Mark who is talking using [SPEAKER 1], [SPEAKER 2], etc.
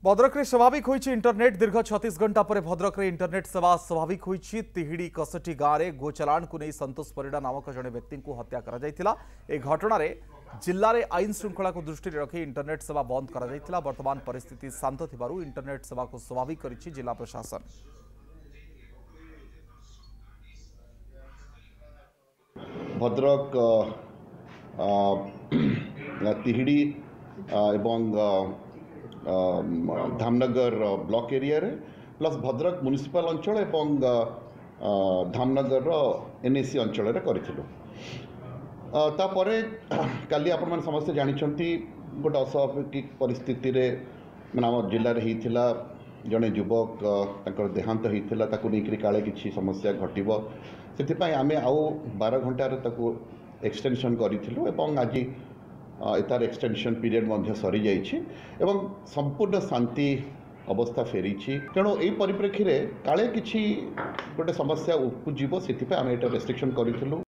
[SPEAKER 1] भद्रक में स्वाभाविक होइछि इंटरनेट दीर्घ 36 घंटा पर भद्रक में इंटरनेट सेवा स्वाभाविक होइछि। तिहिड़ी कसटी गाँव में गोचालाण को नहीं संतोष परिडा नामक जड़े व्यक्ति को हत्या करा जायतिला। ए घटना जिले में आईन श्रृंखला को दृष्टि रखी इंटरनेट सेवा बंद करा जायतिला। वर्तमान परिस्थिति शांत थिबारु इंटरनेट सेवा को स्वाभाविक करिछि जिला प्रशासन।
[SPEAKER 2] भद्रक तिहिड़ी एवं धामनगर ब्लॉक एरिया रे प्लस भद्रक म्युनिसिपल अंचल एवं धामनगर एनएसी अंचल रे करिथिलु। तापरे काली आपण माने समस्त जानिछंती गोटे अस्वाभाविक परिस्थिति रे माने आम जिले में होता जड़े युवक ताकर देहांत होता ताकू नहीं काले किसी समस्या घटिबो से आमे आउ 12 घंटार ताकू एक्सटेंशन करिथिलु एवं आज एतार एक्सटेंशन पीरियड मध्य सरी जाइछि एवं संपूर्ण शांति अवस्था फेरी तेणु यही परिप्रेक्षी रे काले किछि गोटे समस्या उपजीव से आमे एटा रेस्ट्रिक्शन करिथिलु।